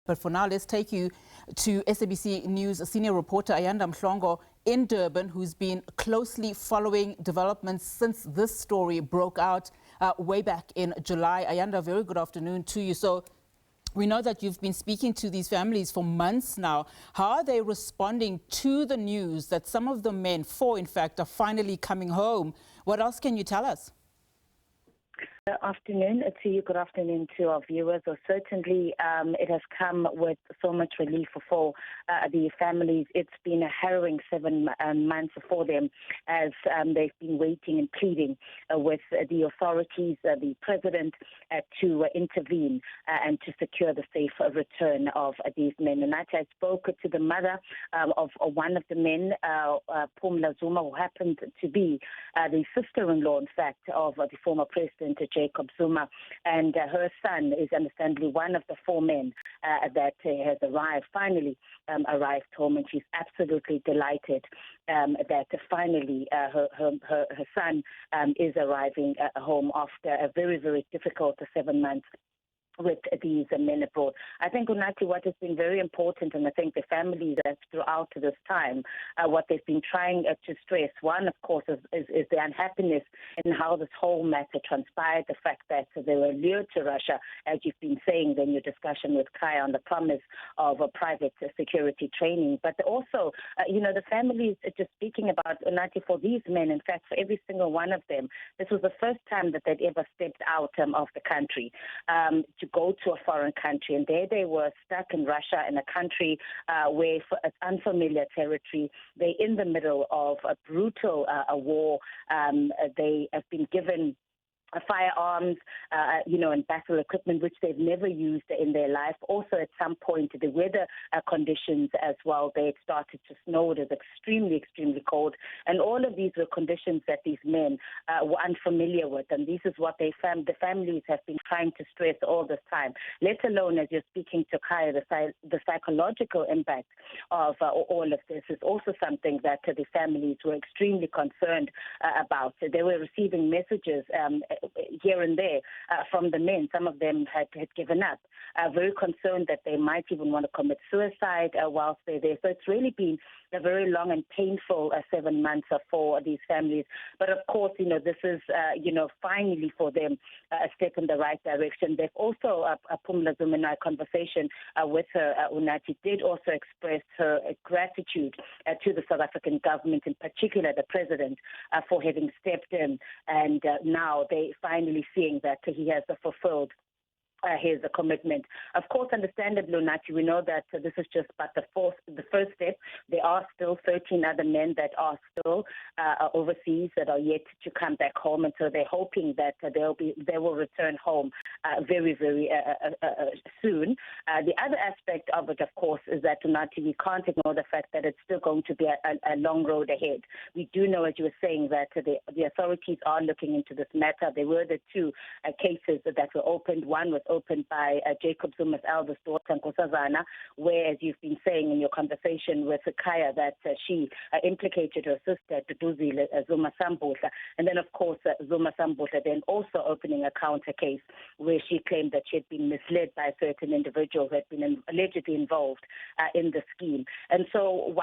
But for now, let's take you to SABC News senior reporter Ayanda Mhlongo in Durban, who's been closely following developments since this story broke out way back in July. Ayanda, very good afternoon to you. So we know that you've been speaking to these families for months now. How are they responding to the news that some of the men, 4 in fact, are finally coming home? What else can you tell us? Good afternoon to you. Good afternoon to our viewers. Certainly, it has come with so much relief for the families. It's been a harrowing 7 months for them as they've been waiting and pleading with the authorities, the president, to intervene and to secure the safe return of these men. And I spoke to the mother of one of the men, Phumla Zuma, who happened to be the sister-in-law, in fact, of the former president, Jacob Zuma, and her son is understandably one of the 4 men that has finally arrived home, and she's absolutely delighted that finally her son is arriving home after a very, very difficult 7 months with these men abroad. I think, Unathi, what has been very important, and I think the families throughout this time, what they've been trying to stress, one, of course, is the unhappiness in how this whole matter transpired, the fact that they were lured to Russia, as you've been saying in your discussion with Kaya, on the promise of a private security training. But also, the families just speaking about, Unathi, for these men, in fact, for every single one of them, this was the first time that they'd ever stepped out of the country to go to a foreign country, and there they were stuck in Russia, in a country where it's unfamiliar territory. They're in the middle of a brutal war. They have been given firearms, and battle equipment, which they've never used in their life. Also, at some point, the weather conditions as well, they had started to snow. It was extremely, extremely cold. And all of these were conditions that these men were unfamiliar with. And this is what the families have been trying to stress all this time, let alone, as you're speaking to Kaya, the psychological impact of all of this is also something that the families were extremely concerned about. They were receiving messages here and there from the men. Some of them had given up, very concerned that they might even want to commit suicide whilst they're there. So it's really been a very long and painful 7 months for these families. But of course, this is, finally for them a step in the right direction. They've also, Phumla Zuma, in our conversation with her, Unathi, did also express her gratitude to the South African government, in particular the president, for having stepped in. And now they finally seeing that he has fulfilled his commitment. Of course, understandably, Unathi, we know that this is just but the first step. There are still 13 other men that are still overseas that are yet to come back home, and so they're hoping that they will return home very, very soon. The other aspect of it, of course, is that, Unathi, we can't ignore the fact that it's still going to be a long road ahead. We do know, as you were saying, that the authorities are looking into this matter. There were the 2 cases that were opened. One was opened by Jacob Zuma's eldest daughter, Nkosazana, where, as you've been saying in your conversation with Kaya, that she implicated her sister, Duduzile Zuma Sambutla. And then, of course, Zuma Sambutla then also opening a counter case where she claimed that she had been misled by a certain individual who had been allegedly involved in the scheme. And so,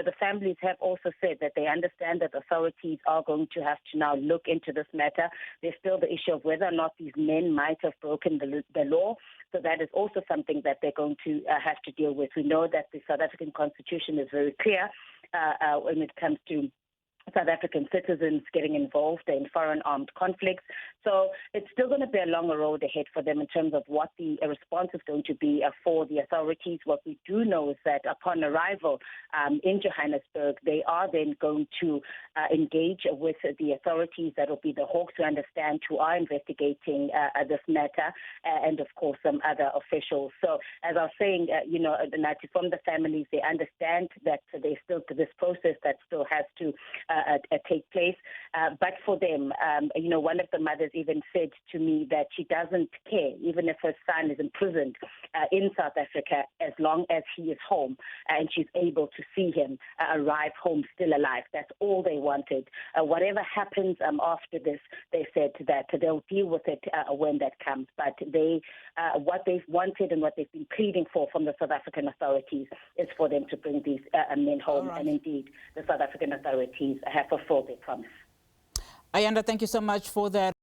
the families have also said that they understand that authorities are going to have to now look into this matter. There's still the issue of whether or not these men might have broken the law. So that is also something that they're going to have to deal with. We know that the South African Constitution is very clear when it comes to South African citizens getting involved in foreign armed conflicts. So it's still going to be a longer road ahead for them in terms of what the response is going to be for the authorities. What we do know is that upon arrival in Johannesburg, they are then going to engage with the authorities. That will be the Hawks, who understand, who are investigating this matter, and of course some other officials. So as I was saying, from the families, they understand that there's still this process that still has to take place. But for them, one of the mothers even said to me that she doesn't care, even if her son is imprisoned in South Africa, as long as he is home and she's able to see him arrive home still alive. That's all they wanted. Whatever happens after this, they said that they'll deal with it when that comes. But what they've wanted and what they've been pleading for from the South African authorities is for them to bring these men home. Right. And indeed, the South African authorities have fulfilled their promise. Ayanda, thank you so much for that.